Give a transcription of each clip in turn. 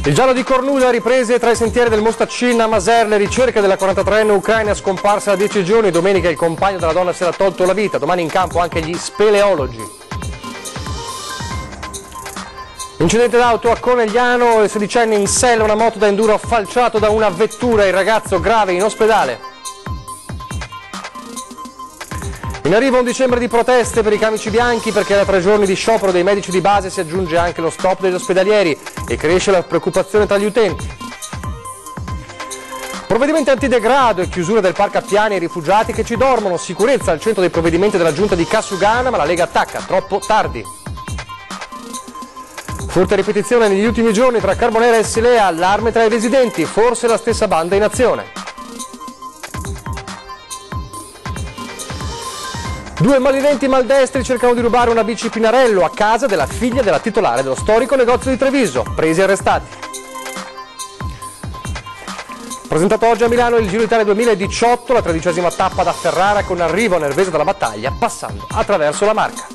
Il giallo di Cornuda, riprese tra i sentieri del Mostacin a Maser, le ricerche della 43enne ucraina scomparsa da 10 giorni. Domenica il compagno della donna si era tolto la vita. Domani in campo anche gli speleologi. Incidente d'auto a Conegliano, il 16enne in sella, una moto da enduro falciato da una vettura, il ragazzo grave in ospedale. In arrivo un dicembre di proteste per i camici bianchi, perché da 3 giorni di sciopero dei medici di base si aggiunge anche lo stop degli ospedalieri e cresce la preoccupazione tra gli utenti. Provvedimenti antidegrado e chiusura del Parco Appiani ai rifugiati che ci dormono, sicurezza al centro dei provvedimenti della giunta di Cassugana, ma la Lega attacca, troppo tardi. Furti a ripetizione negli ultimi giorni tra Carbonera e Silea, allarme tra i residenti, forse la stessa banda in azione. 2 malviventi maldestri cercano di rubare una bici Pinarello a casa della figlia della titolare dello storico negozio di Treviso, presi e arrestati. Presentato oggi a Milano il Giro d'Italia 2018, la 13ª tappa da Ferrara con arrivo a Nervesa della Battaglia, passando attraverso la Marca.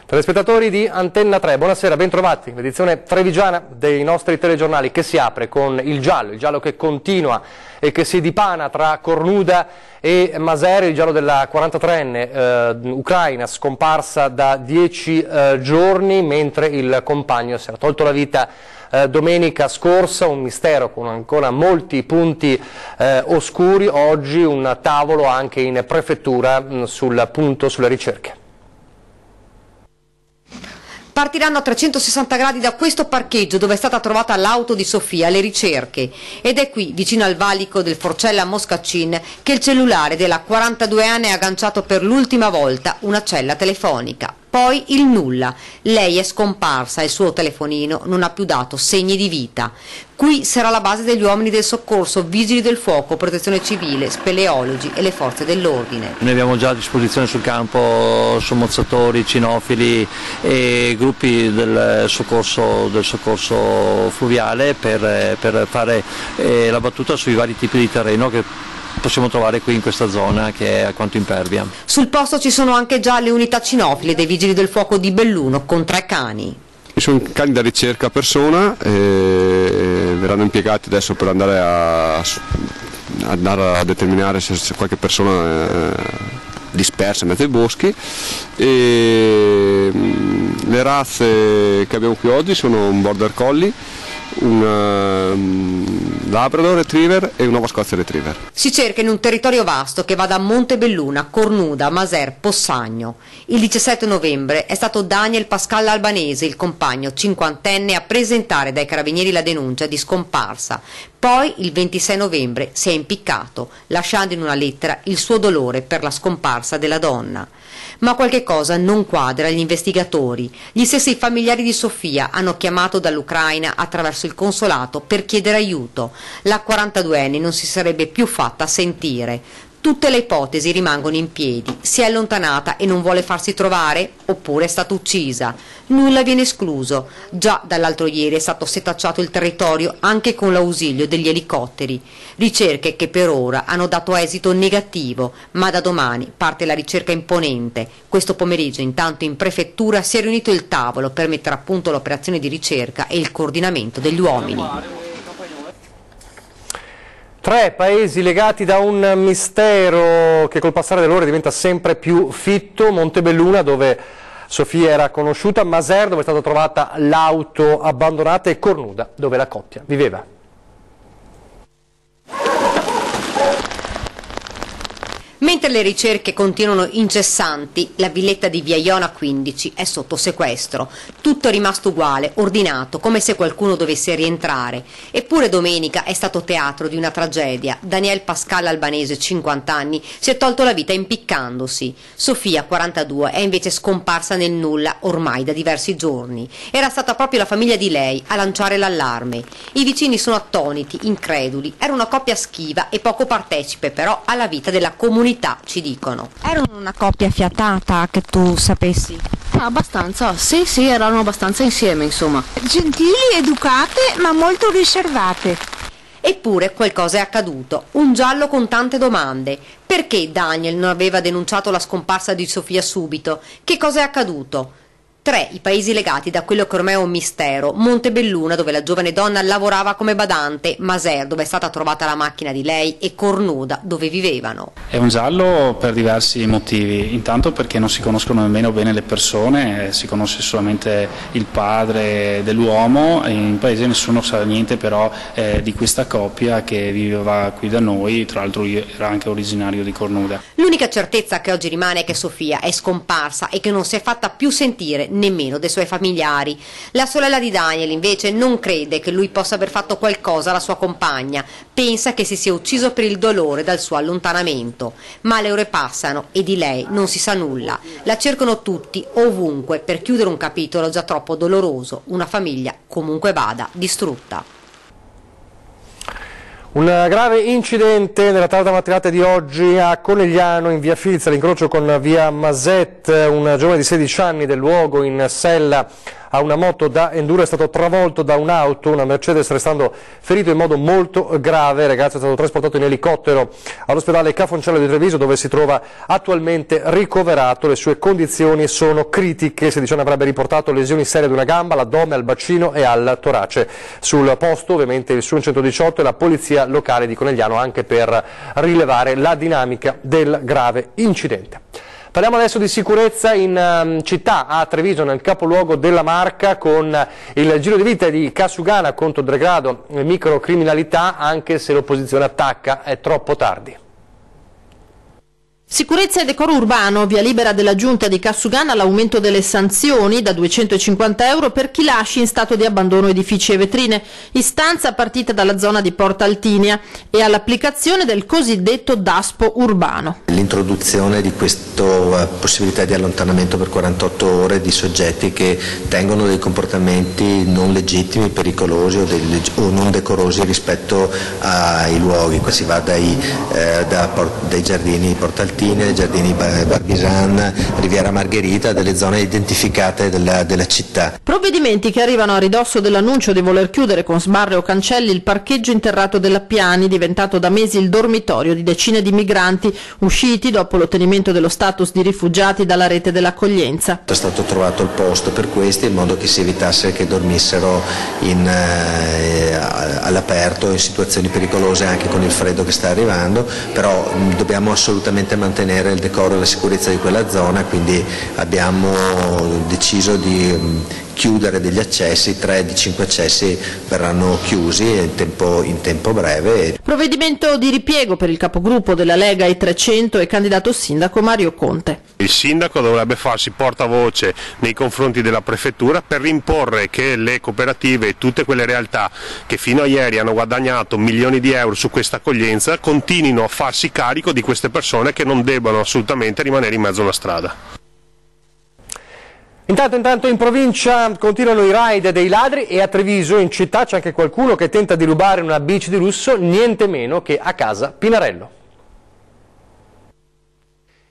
Telespettatori di Antenna 3, buonasera, bentrovati. L'edizione trevigiana dei nostri telegiornali che si apre con il giallo che continua e che si dipana tra Cornuda e Maser, il giallo della 43enne ucraina scomparsa da 10 giorni, mentre il compagno si era tolto la vita domenica scorsa, un mistero con ancora molti punti oscuri. Oggi un tavolo anche in prefettura sul punto sulle ricerche. Partiranno a 360 gradi da questo parcheggio dove è stata trovata l'auto di Sofia, le ricerche. Ed è qui, vicino al valico del Forcella Moscacin, che il cellulare della 42enne ha agganciato per l'ultima volta una cella telefonica. Poi il nulla. Lei è scomparsa e il suo telefonino non ha più dato segni di vita. Qui sarà la base degli uomini del soccorso, vigili del fuoco, protezione civile, speleologi e le forze dell'ordine. Noi abbiamo già a disposizione sul campo sommozzatori, cinofili e gruppi del soccorso fluviale per fare la battuta sui vari tipi di terreno che possiamo trovare qui in questa zona che è alquanto impervia. Sul posto ci sono anche già le unità cinofile dei vigili del fuoco di Belluno con 3 cani. Sono cani da ricerca a persona, verranno impiegati adesso per andare a determinare se qualche persona dispersa in mezzo ai boschi. Le razze che abbiamo qui oggi sono un Border Collie, un Labrador Retriever e un Nova Scotia Retriever. Si cerca in un territorio vasto che va da Montebelluna, Cornuda, Maser, Possagno. Il 17 novembre è stato Daniel Pascal Albanese, il compagno 50enne, a presentare dai carabinieri la denuncia di scomparsa. Poi il 26 novembre si è impiccato, lasciando in una lettera il suo dolore per la scomparsa della donna. Ma qualche cosa non quadra agli investigatori. Gli stessi familiari di Sofia hanno chiamato dall'Ucraina attraverso il consolato per chiedere aiuto. La 42enne non si sarebbe più fatta sentire. Tutte le ipotesi rimangono in piedi. Si è allontanata e non vuole farsi trovare? Oppure è stata uccisa? Nulla viene escluso. Già dall'altro ieri è stato setacciato il territorio anche con l'ausilio degli elicotteri. Ricerche che per ora hanno dato esito negativo, ma da domani parte la ricerca imponente. Questo pomeriggio intanto in prefettura si è riunito il tavolo per mettere a punto l'operazione di ricerca e il coordinamento degli uomini. 3 paesi legati da un mistero che col passare delle ore diventa sempre più fitto: Montebelluna, dove Sofia era conosciuta, Maser, dove è stata trovata l'auto abbandonata, e Cornuda, dove la coppia viveva. Mentre le ricerche continuano incessanti, la villetta di Via Iona 15 è sotto sequestro. Tutto è rimasto uguale, ordinato, come se qualcuno dovesse rientrare. Eppure domenica è stato teatro di una tragedia. Daniel Pascal Albanese, 50 anni, si è tolto la vita impiccandosi. Sofia, 42, è invece scomparsa nel nulla ormai da diversi giorni. Era stata proprio la famiglia di lei a lanciare l'allarme. I vicini sono attoniti, increduli. Era una coppia schiva e poco partecipe però alla vita della comunità, ci dicono. Erano una coppia fiatata, che tu sapessi? Abbastanza, sì, erano abbastanza insieme, insomma. Gentili, educate, ma molto riservate. Eppure qualcosa è accaduto, un giallo con tante domande. Perché Daniel non aveva denunciato la scomparsa di Sofia subito? Che cosa è accaduto? 3 i paesi legati da quello che ormai è un mistero: Montebelluna, dove la giovane donna lavorava come badante, Maser, dove è stata trovata la macchina di lei, e Cornuda, dove vivevano. È un giallo per diversi motivi, intanto perché non si conoscono nemmeno bene le persone, si conosce solamente il padre dell'uomo, e in paese nessuno sa niente però di questa coppia che viveva qui da noi, tra l'altro era anche originario di Cornuda. L'unica certezza che oggi rimane è che Sofia è scomparsa e che non si è fatta più sentire nemmeno dai suoi familiari. La sorella di Daniel invece non crede che lui possa aver fatto qualcosa alla sua compagna, pensa che si sia ucciso per il dolore dal suo allontanamento. Ma le ore passano e di lei non si sa nulla. La cercano tutti, ovunque, per chiudere un capitolo già troppo doloroso, una famiglia, comunque vada, distrutta. Un grave incidente nella tarda mattinata di oggi a Conegliano, in via Filza, all'incrocio con via Maset. Un giovane di 16 anni del luogo in sella a una moto da enduro è stato travolto da un'auto, una Mercedes, restando ferito in modo molto grave. Il ragazzo è stato trasportato in elicottero all'ospedale Cafoncello di Treviso, dove si trova attualmente ricoverato. Le sue condizioni sono critiche. Il sedicenne avrebbe riportato lesioni serie ad una gamba, all'addome, al bacino e al torace. Sul posto ovviamente il SUN 118 e la polizia locale di Conegliano, anche per rilevare la dinamica del grave incidente. Parliamo adesso di sicurezza in città, a Treviso, nel capoluogo della Marca, con il giro di vita di Cassugana contro degrado e microcriminalità, anche se l'opposizione attacca, è troppo tardi. Sicurezza e decoro urbano, via libera della giunta di Cassugana all'aumento delle sanzioni da 250 euro per chi lasci in stato di abbandono edifici e vetrine, istanza partita dalla zona di Porta Altinia, e all'applicazione del cosiddetto DASPO urbano. L'introduzione di questa possibilità di allontanamento per 48 ore di soggetti che tengono dei comportamenti non legittimi, pericolosi o non decorosi rispetto ai luoghi. Qua si va dai giardini Porta Altinia, Giardini Barbisan, Riviera Margherita, delle zone identificate della città. Provvedimenti che arrivano a ridosso dell'annuncio di voler chiudere con sbarre o cancelli il parcheggio interrato della Piani, diventato da mesi il dormitorio di decine di migranti usciti dopo l'ottenimento dello status di rifugiati dalla rete dell'accoglienza. È stato trovato il posto per questi, in modo che si evitasse che dormissero all'aperto in situazioni pericolose anche con il freddo che sta arrivando, però dobbiamo assolutamente mantenere il decoro e la sicurezza di quella zona, quindi abbiamo deciso di chiudere degli accessi. 3 di 5 accessi verranno chiusi in tempo breve. Provvedimento di ripiego per il capogruppo della Lega ai 300 e candidato sindaco Mario Conte. Il sindaco dovrebbe farsi portavoce nei confronti della prefettura per imporre che le cooperative e tutte quelle realtà che fino a ieri hanno guadagnato milioni di euro su questa accoglienza continuino a farsi carico di queste persone che non debbano assolutamente rimanere in mezzo alla strada. Intanto in provincia continuano i raid dei ladri, e a Treviso, in città, c'è anche qualcuno che tenta di rubare una bici di lusso, niente meno che a casa Pinarello.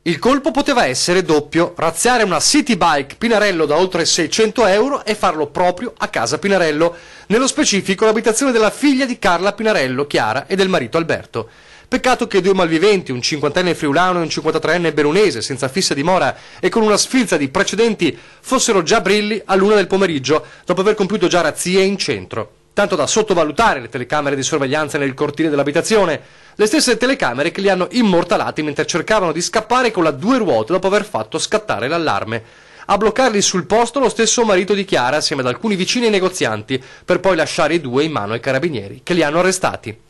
Il colpo poteva essere doppio: razziare una City Bike Pinarello da oltre 600 euro e farlo proprio a casa Pinarello, nello specifico l'abitazione della figlia di Carla Pinarello, Chiara, e del marito Alberto. Peccato che 2 malviventi, un 50enne friulano e un 53enne berunese, senza fissa dimora e con una sfilza di precedenti, fossero già brilli all'1 del pomeriggio, dopo aver compiuto già razzie in centro. Tanto da sottovalutare le telecamere di sorveglianza nel cortile dell'abitazione, le stesse telecamere che li hanno immortalati mentre cercavano di scappare con la 2 ruote dopo aver fatto scattare l'allarme. A bloccarli sul posto lo stesso marito di Chiara, assieme ad alcuni vicini e negozianti, per poi lasciare i 2 in mano ai carabinieri, che li hanno arrestati.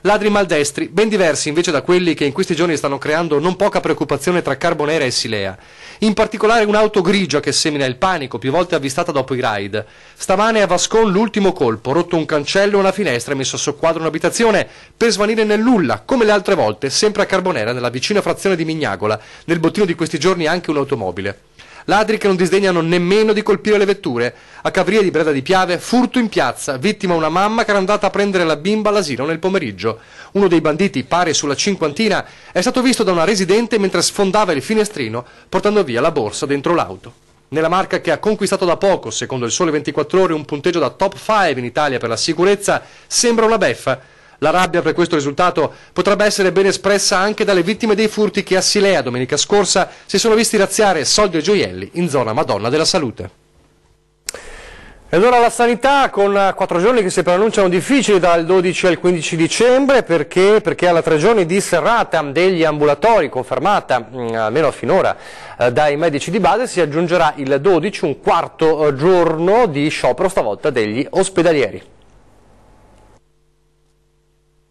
Ladri maldestri, ben diversi invece da quelli che in questi giorni stanno creando non poca preoccupazione tra Carbonera e Silea. In particolare un'auto grigia che semina il panico, più volte avvistata dopo i raid. Stamane a Vascon l'ultimo colpo: rotto un cancello e una finestra e messo a soqquadro un'abitazione per svanire nel nulla, come le altre volte, sempre a Carbonera, nella vicina frazione di Mignagola. Nel bottino di questi giorni anche un'automobile. Ladri che non disdegnano nemmeno di colpire le vetture. A Cavria di Breda di Piave, furto in piazza, vittima una mamma che era andata a prendere la bimba all'asilo nel pomeriggio. Uno dei banditi, pari sulla cinquantina, è stato visto da una residente mentre sfondava il finestrino portando via la borsa dentro l'auto. Nella Marca, che ha conquistato da poco, secondo il Sole 24 Ore, un punteggio da top 5 in Italia per la sicurezza, sembra una beffa. La rabbia per questo risultato potrebbe essere ben espressa anche dalle vittime dei furti che a Silea domenica scorsa si sono visti razziare soldi e gioielli in zona Madonna della Salute. Ed ora la sanità, con 4 giorni che si preannunciano difficili dal 12 al 15 dicembre, perché alla 3 giorni di serrata degli ambulatori, confermata almeno finora dai medici di base, si aggiungerà il 12, un quarto giorno di sciopero stavolta degli ospedalieri.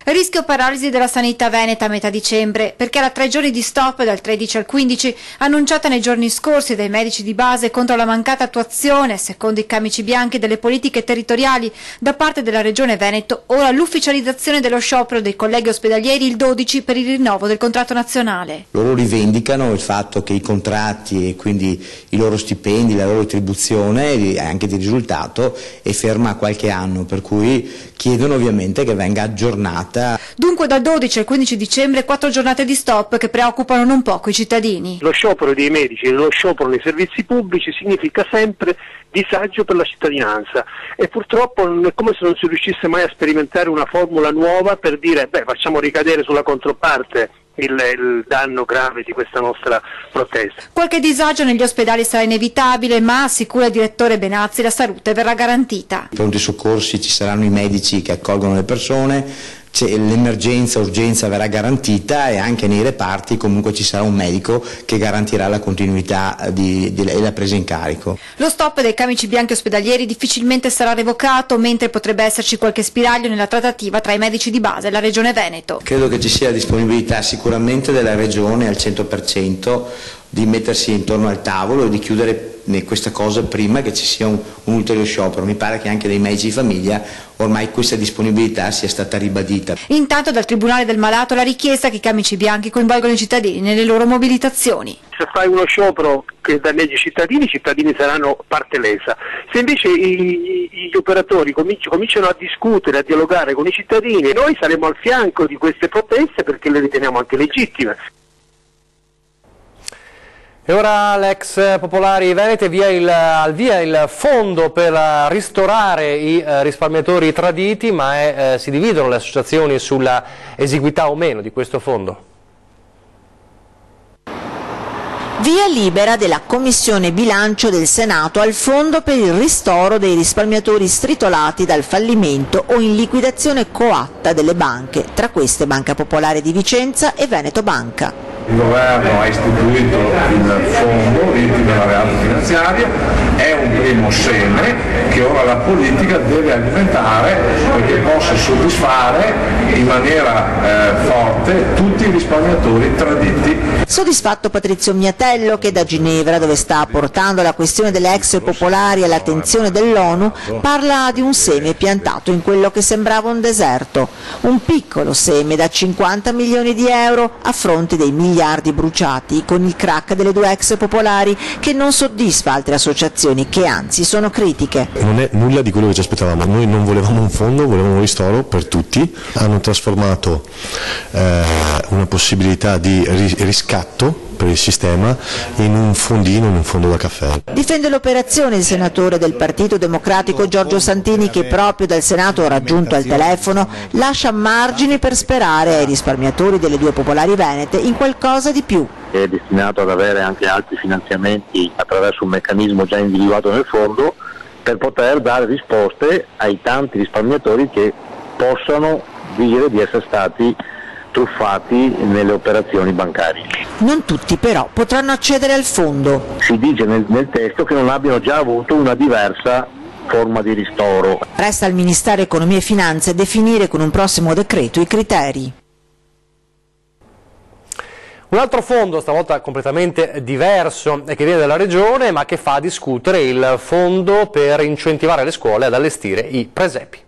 Rischio paralisi della sanità veneta a metà dicembre, perché alla 3 giorni di stop dal 13 al 15, annunciata nei giorni scorsi dai medici di base contro la mancata attuazione, secondo i camici bianchi, delle politiche territoriali da parte della Regione Veneto, ora l'ufficializzazione dello sciopero dei colleghi ospedalieri il 12 per il rinnovo del contratto nazionale. Loro rivendicano il fatto che i contratti e quindi i loro stipendi, la loro retribuzione anche di risultato è ferma a qualche anno, per cui chiedono ovviamente che venga aggiornata. Dunque dal 12 al 15 dicembre 4 giornate di stop che preoccupano non poco i cittadini. Lo sciopero dei medici e lo sciopero nei servizi pubblici significa sempre disagio per la cittadinanza e purtroppo è come se non si riuscisse mai a sperimentare una formula nuova per dire facciamo ricadere sulla controparte il danno grave di questa nostra protesta. Qualche disagio negli ospedali sarà inevitabile, ma assicura il direttore Benazzi la salute verrà garantita. I pronti soccorsi ci saranno i medici che accolgono le persone, l'emergenza, urgenza verrà garantita e anche nei reparti comunque ci sarà un medico che garantirà la continuità e la presa in carico. Lo stop dei camici bianchi ospedalieri difficilmente sarà revocato, mentre potrebbe esserci qualche spiraglio nella trattativa tra i medici di base e la Regione Veneto. Credo che ci sia disponibilità sicuramente della Regione al 100% di mettersi intorno al tavolo e di chiudere questa cosa prima che ci sia un ulteriore sciopero. Mi pare che anche dai medici di famiglia ormai questa disponibilità sia stata ribadita. Intanto dal Tribunale del Malato la richiesta che i camici bianchi coinvolgono i cittadini nelle loro mobilitazioni. Se fai uno sciopero che danneggia i cittadini saranno parte lesa. Se invece gli operatori cominciano a discutere, a dialogare con i cittadini, noi saremo al fianco di queste proteste perché le riteniamo anche legittime. E ora l'ex Popolari Venete al via il fondo per ristorare i risparmiatori traditi, ma si dividono le associazioni sulla esiguità o meno di questo fondo. Via libera della Commissione Bilancio del Senato al fondo per il ristoro dei risparmiatori stritolati dal fallimento o in liquidazione coatta delle banche, tra queste Banca Popolare di Vicenza e Veneto Banca. Il governo ha istituito il fondo Reti della Realtà Finanziaria, è un primo seme che ora la politica deve alimentare perché possa soddisfare in maniera forte tutti i risparmiatori traditi. Soddisfatto Patrizio Miatello che da Ginevra, dove sta portando la questione delle ex popolari all'attenzione dell'ONU, parla di un seme piantato in quello che sembrava un deserto, un piccolo seme da 50 milioni di euro a fronte dei miliardi bruciati con il crack delle due ex popolari, che non soddisfa altre associazioni che anzi sono critiche. Non è nulla di quello che ci aspettavamo, noi non volevamo un fondo, volevamo un ristoro per tutti, hanno trasformato una possibilità di riscatto per il sistema in un fondino, in un fondo da caffè. Difende l'operazione il senatore del Partito Democratico Giorgio Santini, che proprio dal Senato raggiunto al telefono lascia margini per sperare ai risparmiatori delle due popolari venete in qualcosa di più. È destinato ad avere anche altri finanziamenti attraverso un meccanismo già individuato nel fondo per poter dare risposte ai tanti risparmiatori che possano dire di essere stati truffati nelle operazioni bancarie. Non tutti però potranno accedere al fondo. Si dice nel testo che non abbiano già avuto una diversa forma di ristoro. Resta al Ministero Economia e Finanze definire con un prossimo decreto i criteri. Un altro fondo, stavolta completamente diverso, che viene dalla Regione, ma che fa discutere il fondo per incentivare le scuole ad allestire i presepi.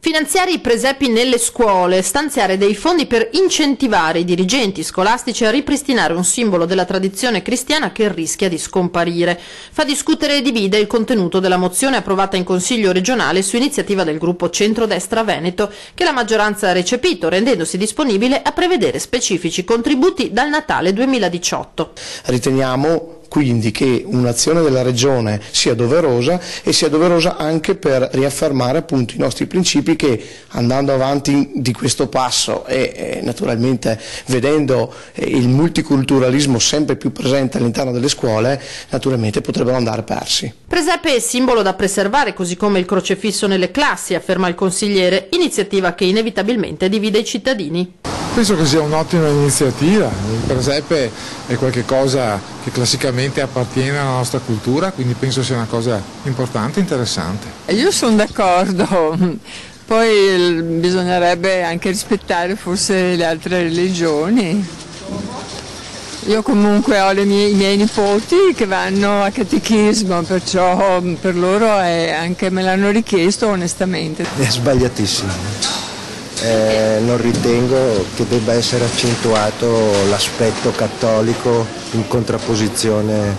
Finanziare i presepi nelle scuole, stanziare dei fondi per incentivare i dirigenti scolastici a ripristinare un simbolo della tradizione cristiana che rischia di scomparire. Fa discutere e divide il contenuto della mozione approvata in Consiglio regionale su iniziativa del gruppo Centrodestra Veneto, che la maggioranza ha recepito, rendendosi disponibile a prevedere specifici contributi dal Natale 2018. Riteniamo quindi che un'azione della Regione sia doverosa e sia doverosa anche per riaffermare appunto i nostri principi che, andando avanti di questo passo e naturalmente vedendo il multiculturalismo sempre più presente all'interno delle scuole, naturalmente potrebbero andare persi. Presepe è simbolo da preservare, così come il crocefisso nelle classi, afferma il consigliere, iniziativa che inevitabilmente divide i cittadini. Penso che sia un'ottima iniziativa, il presepe è qualcosa che classicamente appartiene alla nostra cultura, quindi penso sia una cosa importante e interessante. Io sono d'accordo, poi bisognerebbe anche rispettare forse le altre religioni. Io comunque ho i miei nipoti che vanno a catechismo, perciò per loro anche me l'hanno richiesto onestamente. È sbagliatissimo, non ritengo che debba essere accentuato l'aspetto cattolico in contrapposizione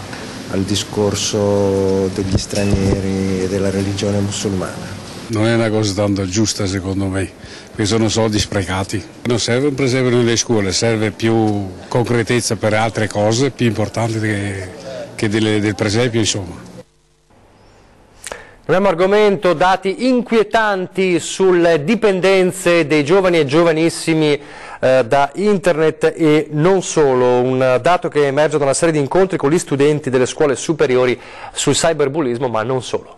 al discorso degli stranieri e della religione musulmana. Non è una cosa tanto giusta secondo me, perché sono soldi sprecati. Non serve un presepe nelle scuole, serve più concretezza per altre cose più importanti che del presepio, insomma. Abbiamo argomento, dati inquietanti sulle dipendenze dei giovani e giovanissimi da internet e non solo, un dato che emerge da una serie di incontri con gli studenti delle scuole superiori sul cyberbullismo, ma non solo.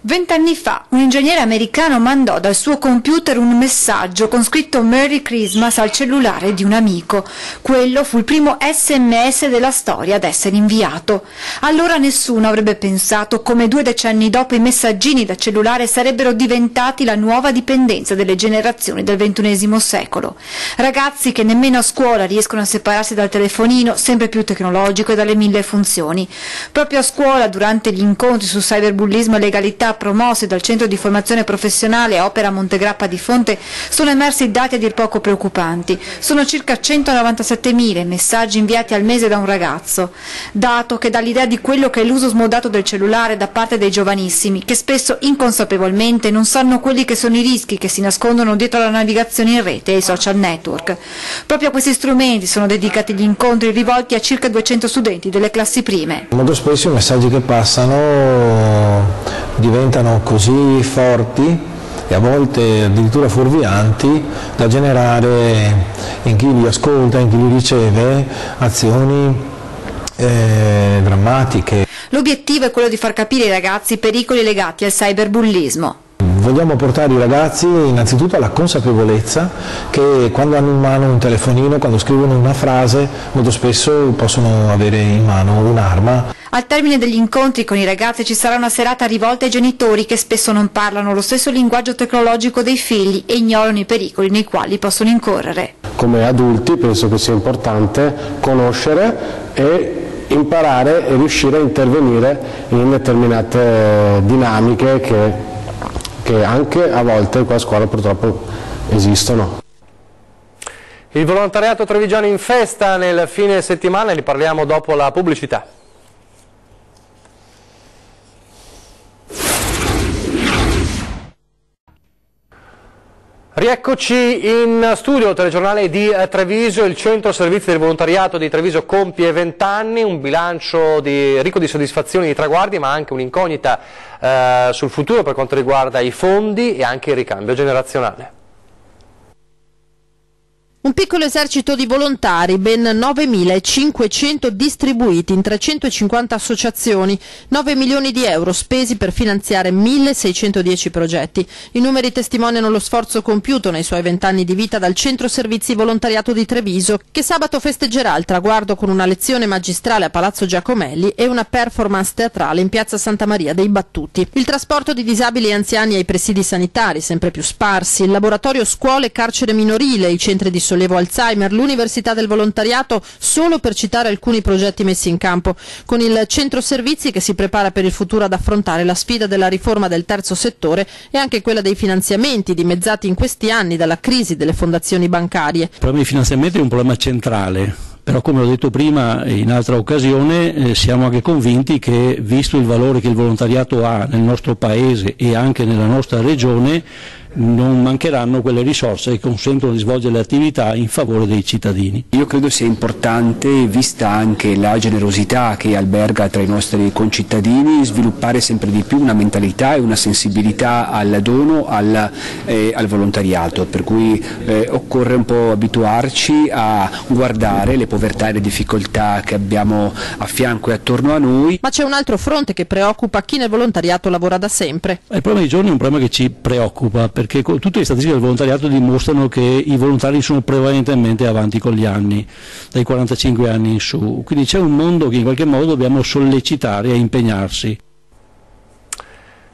20 anni fa un ingegnere americano mandò dal suo computer un messaggio con scritto Merry Christmas al cellulare di un amico. Quello fu il primo SMS della storia ad essere inviato. Allora nessuno avrebbe pensato come 2 decenni dopo i messaggini da cellulare sarebbero diventati la nuova dipendenza delle generazioni del XXI secolo. Ragazzi che nemmeno a scuola riescono a separarsi dal telefonino, sempre più tecnologico e dalle 1000 funzioni. Proprio a scuola, durante gli incontri su cyberbullismo e legalità promossi dal Centro di Formazione Professionale Opera Montegrappa di Fonte, sono emersi dati a dir poco preoccupanti. Sono circa 197.000 messaggi inviati al mese da un ragazzo, dato che dà l'idea di quello che è l'uso smodato del cellulare da parte dei giovanissimi, che spesso inconsapevolmente non sanno quelli che sono i rischi che si nascondono dietro la navigazione in rete e ai social network. Proprio a questi strumenti sono dedicati gli incontri rivolti a circa 200 studenti delle classi prime. Molto spesso i messaggi che passano diventano così forti e a volte addirittura fuorvianti da generare in chi li ascolta, in chi li riceve, azioni drammatiche. L'obiettivo è quello di far capire ai ragazzi i pericoli legati al cyberbullismo. Vogliamo portare i ragazzi innanzitutto alla consapevolezza che quando hanno in mano un telefonino, quando scrivono una frase, molto spesso possono avere in mano un'arma. Al termine degli incontri con i ragazzi ci sarà una serata rivolta ai genitori che spesso non parlano lo stesso linguaggio tecnologico dei figli e ignorano i pericoli nei quali possono incorrere. Come adulti penso che sia importante conoscere e imparare e riuscire a intervenire in determinate dinamiche che anche a volte qua a scuola purtroppo esistono. Il volontariato trevigiano in festa nel fine settimana, ne parliamo dopo la pubblicità. Rieccoci in studio, telegiornale di Treviso. Il centro servizi del volontariato di Treviso compie 20 anni, un bilancio ricco di soddisfazioni e di traguardi, ma anche un'incognita sul futuro per quanto riguarda i fondi e anche il ricambio generazionale. Un piccolo esercito di volontari, ben 9.500 distribuiti in 350 associazioni, 9 milioni di euro spesi per finanziare 1.610 progetti. I numeri testimoniano lo sforzo compiuto nei suoi 20 anni di vita dal Centro Servizi Volontariato di Treviso, che sabato festeggerà il traguardo con una lezione magistrale a Palazzo Giacomelli e una performance teatrale in Piazza Santa Maria dei Battuti. Il trasporto di disabili e anziani ai presidi sanitari, sempre più sparsi, il laboratorio scuole e carcere minorile, i centri di Solevo Alzheimer, l'Università del Volontariato, solo per citare alcuni progetti messi in campo, con il Centro Servizi che si prepara per il futuro ad affrontare la sfida della riforma del terzo settore e anche quella dei finanziamenti dimezzati in questi anni dalla crisi delle fondazioni bancarie. Il problema dei finanziamenti è un problema centrale. Però, come ho detto prima in altra occasione, siamo anche convinti che, visto il valore che il volontariato ha nel nostro paese e anche nella nostra regione, non mancheranno quelle risorse che consentono di svolgere le attività in favore dei cittadini. Io credo sia importante, vista anche la generosità che alberga tra i nostri concittadini, sviluppare sempre di più una mentalità e una sensibilità al dono, al volontariato, per cui occorre un po' abituarci a guardare le povertà e le difficoltà che abbiamo a fianco e attorno a noi. Ma c'è un altro fronte che preoccupa chi nel volontariato lavora da sempre. Il problema dei giorni è un problema che ci preoccupa, perché tutte le statistiche del volontariato dimostrano che i volontari sono prevalentemente avanti con gli anni, dai 45 anni in su, quindi c'è un mondo che in qualche modo dobbiamo sollecitare a impegnarsi.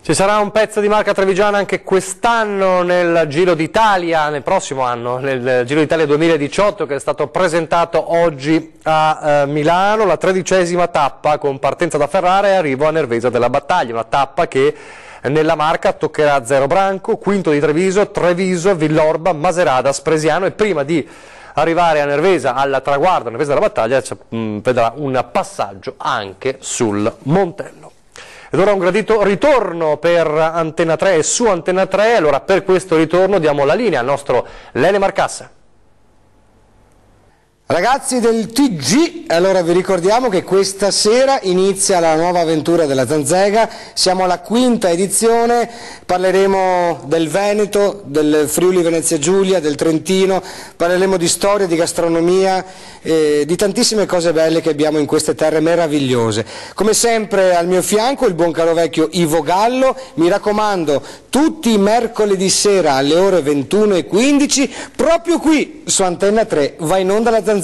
Ci sarà un pezzo di marca trevigiana anche quest'anno nel Giro d'Italia, nel prossimo anno, nel Giro d'Italia 2018, che è stato presentato oggi a Milano, la 13ª tappa con partenza da Ferrara e arrivo a Nervesa della Battaglia, una tappa che nella marca toccherà Zero Branco, Quinto di Treviso, Treviso, Villorba, Maserata, Spresiano, e prima di arrivare a Nervesa, al traguardo a Nervesa della Battaglia, vedrà un passaggio anche sul Montello. Ed ora un gradito ritorno per Antenna 3 e su Antenna 3, allora per questo ritorno diamo la linea al nostro Lele Marcassa. Ragazzi del TG, allora vi ricordiamo che questa sera inizia la nuova avventura della Zanzega, siamo alla 5ª edizione, parleremo del Veneto, del Friuli Venezia Giulia, del Trentino, parleremo di storia, di gastronomia, di tantissime cose belle che abbiamo in queste terre meravigliose. Come sempre al mio fianco il buon caro vecchio Ivo Gallo, mi raccomando tutti i mercoledì sera alle ore 21:15 proprio qui su Antenna 3 va in onda la Zanzega.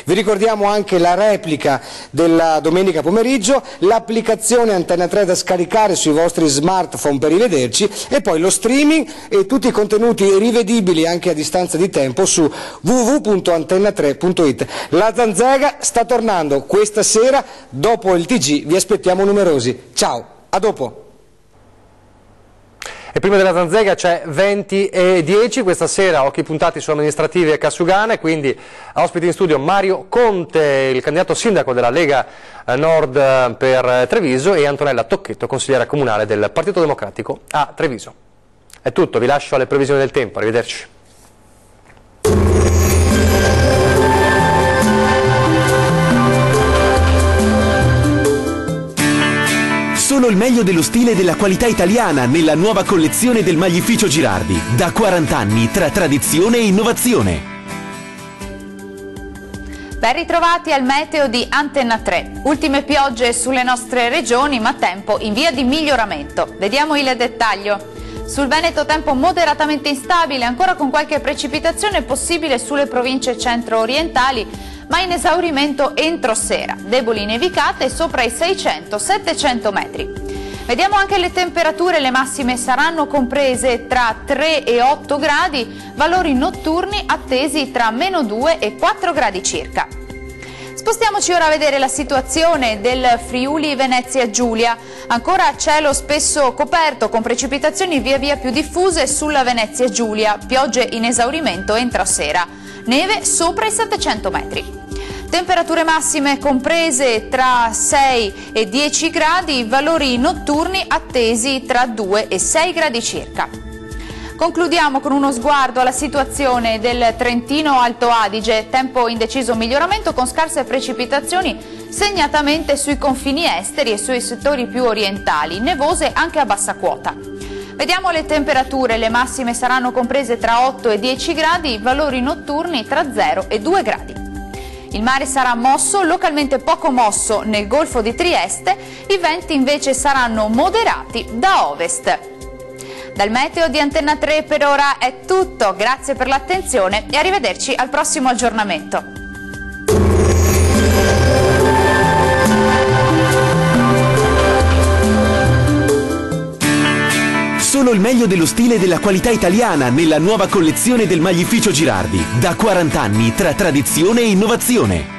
Vi ricordiamo anche la replica della domenica pomeriggio, l'applicazione Antenna 3 da scaricare sui vostri smartphone per rivederci e poi lo streaming e tutti i contenuti rivedibili anche a distanza di tempo su www.antenna3.it. La Zanzega sta tornando questa sera, dopo il TG vi aspettiamo numerosi. Ciao, a dopo! E prima della Zanzega c'è 20:10, questa sera occhi puntati su amministrativi e Cassugana, e quindi ospiti in studio Mario Conte, il candidato sindaco della Lega Nord per Treviso, e Antonella Tocchetto, consigliera comunale del Partito Democratico a Treviso. È tutto, vi lascio alle previsioni del tempo, arrivederci. Solo il meglio dello stile e della qualità italiana nella nuova collezione del Maglificio Girardi. Da 40 anni tra tradizione e innovazione. Ben ritrovati al meteo di Antenna 3. Ultime piogge sulle nostre regioni, ma tempo in via di miglioramento. Vediamo il dettaglio. Sul Veneto tempo moderatamente instabile, ancora con qualche precipitazione possibile sulle province centro-orientali, ma in esaurimento entro sera, deboli nevicate sopra i 600-700 metri. Vediamo anche le temperature, le massime saranno comprese tra 3 e 8 gradi, valori notturni attesi tra -2 e 4 gradi circa. Spostiamoci ora a vedere la situazione del Friuli Venezia Giulia. Ancora cielo spesso coperto con precipitazioni via via più diffuse sulla Venezia Giulia, piogge in esaurimento entro sera, neve sopra i 700 metri. Temperature massime comprese tra 6 e 10 gradi, valori notturni attesi tra 2 e 6 gradi circa. Concludiamo con uno sguardo alla situazione del Trentino Alto Adige, tempo in deciso miglioramento con scarse precipitazioni segnatamente sui confini esteri e sui settori più orientali, nevose anche a bassa quota. Vediamo le temperature, le massime saranno comprese tra 8 e 10 gradi, valori notturni tra 0 e 2 gradi. Il mare sarà mosso, localmente poco mosso nel Golfo di Trieste, i venti invece saranno moderati da ovest. Dal meteo di Antenna 3 per ora è tutto, grazie per l'attenzione e arrivederci al prossimo aggiornamento. Solo il meglio dello stile e della qualità italiana nella nuova collezione del Maglificio Girardi. Da 40 anni tra tradizione e innovazione.